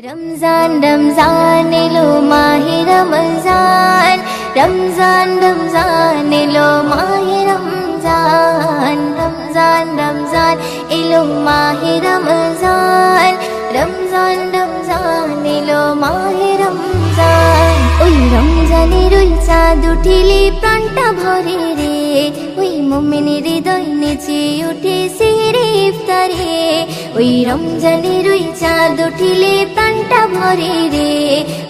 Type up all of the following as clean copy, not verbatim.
Ramzan Ramzan yellow माहे Ramzan Ramzan Ramzan yellow माहे Ramzan Ramzan Ramzan yellow माहे रमजान रमजान रमजान एलो माहे रमजान ओई रमजानेर ओई चाँद उठिले प्राणटा भरे रे ओई मुमिनेर हृदय नेचे उठेছে रे इफ्तारे ওই রমজানের ওই চাঁদ উঠিলে প্রাণটা ভরে রে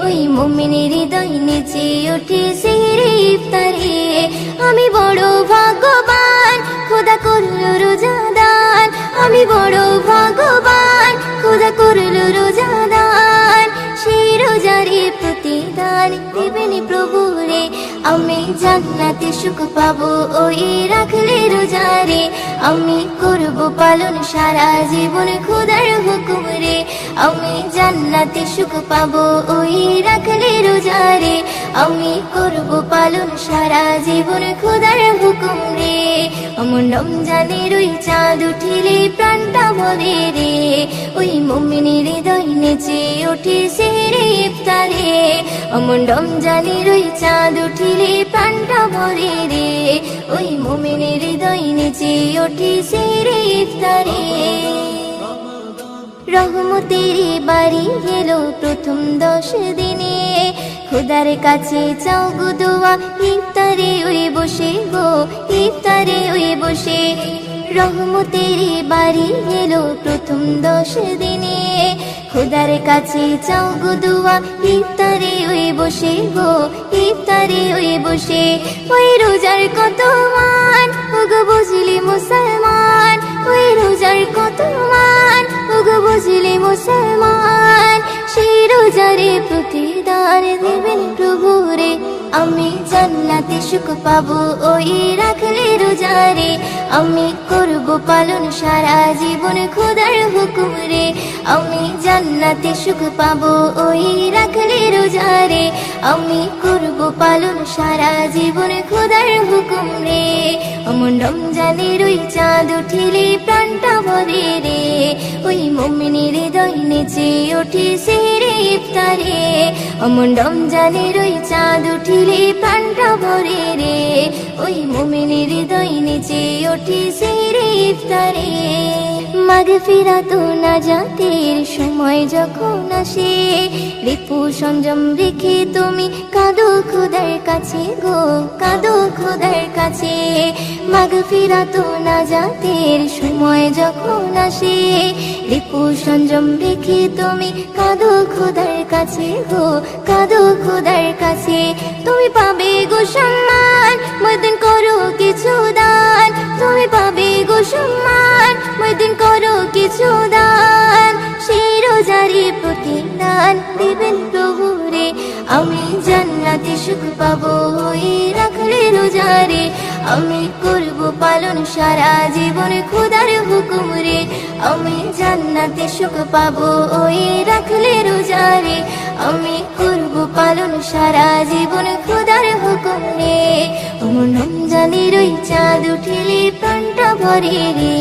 ওই মুমিনের হৃদয় নেচে উঠেছে রে ইফতারে আমি বড় ভাগ্যবান খোদা করলো রোজাদান আমি বড় ভাগ্যবান খোদা করলো রোজাদান সেই রোজারে প্রতিদান দেবেন প্রভু রে আমি জান্নাতে সুখ পাবো ওই রাখলে রোজারে আমি করব পালন সারা জীবন খোদার হুকুম রে আমি জান্নাতে সুখ পাবো ওই রাখলে রোজারে আমি করব পালন সারা জীবন খোদার হুকুম রে অমন রমজানের ওই চাঁদ উঠিলে প্রাণটা ভরে রে ওই মুমিনের হৃদয় নেচে উঠেছে রে ইফতারে অমন রমজানের ওই চাঁদ উঠিলে প্রাণটা ভরে রে ওই মুমিনের হৃদয় নেচে উঠেছে রে ইফতারে রহমতের বাড়ি এলো প্রথম 10 দিনে খোদার কাছে চাও গো দোয়া ইফতারে ওই বসে গো ইফতারে ওই বসে রহমতের বাড়ি এলো প্রথম 10 দিনে খোদার কাছে চাও গো দোয়া ইফতারে ওই বসে গো ইফতারে ওই বসে ওই রোজার কত মান ওগো বুঝলি মুসলমান ওই রোজার কত মান ওগো বুঝলি মুসলমান সেই রোজারে প্রতিদান দেবেন প্রভু রে আমি জান্নাতে সুখ পাবো ওই রাখলে রোজারে আমি করব পালন সারা জীবন খোদার হুকুম রে আমি জান্নাতে সুখ পাবো ওই রাখলে রোজারে আমি করব পালন সারা জীবন খোদার হুকুম রে অমন রমজানের ওই চাঁদ উঠিলে প্রাণটা ভরে রে ওই মুমিনের হৃদয় নেচে উঠেছে রে ইফতারে অমন রমজানের ওই চাঁদ উঠিলে প্রাণটা ভরে রে ওই মুমিনের হৃদয় নেচে উঠেছে রে ইফতারে মাগফিরাত নাজাতের সময় যখন আসে রিপু সংযম রেখে তুমি কাঁদো খোদার কাছে গো কাঁদো খোদার কাছে মাগফিরাত নাজাতের সময় যখন আসে রিপু সংযম রেখে তুমি কাঁদো খোদার কাছে গো কাঁদো খোদার কাছে তুমি পাবে গো সম্মান ময়দিন করো কিছু দান তুমি পাবে গো সম্মান ময়দিন করো কিছু দান সেই রোজারে প্রতিদান দেবেন প্রভু রে আমি জান্নাতে সুখ পাবো ওই রাখলে রোজারে আমি করব পালন সারা জীবন খোদার হুকুম রে আমি জান্নাতে সুখ পাবো ওই রাখলে রোজারে আমি করব পালন সারা জীবন খোদার হুকুম রে অমন রমজানের ওই চাঁদ উঠিলে প্রাণটা ভরে রে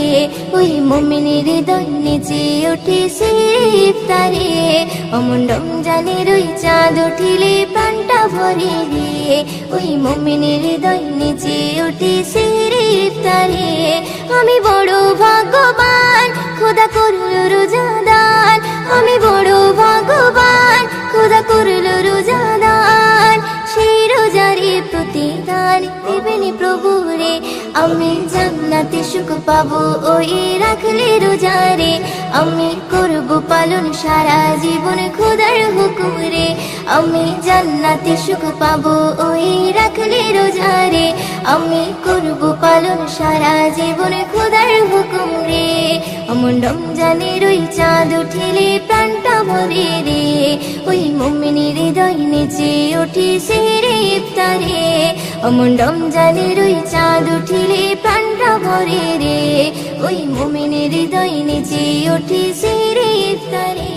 ওই মুমিনের হৃদয় নেচে উঠেছে ইফতারে অমন রমজানের ওই চাঁদ উঠিলে প্রাণটা ভরে রে ওই মুমিনের হৃদয় নেচে উঠেছে রে ইফতারে আমি বড় ভাগ্যবান খোদা করলো রোজাদান আমি বড় ভাগ্যবান খোদা করলো রোজাদান সেই রোজারে প্রতিদান দেবেন প্রভু রে আমি জান্নাতে সুখ পাবো ওই রাখলে রোজারে আমি করব পালন সারা জীবন খোদার হুকুম রে আমি জান্নাতে সুখ পাবো ওই রাখলে রোজারে আমি করব পালন সারা জীবন খোদার হুকুম রে অমন রমজানের ওই চাঁদ উঠিলে প্রাণটা ভরে রে ওই মুমিনের হৃদয় নেচে উঠেছে রে ইফতারে অমন রমজানের ওই চাঁদ উঠিলে প্রাণটা ভরে রে ওই মুমিনের হৃদয় নেচে উঠেছে রে ইফতারে।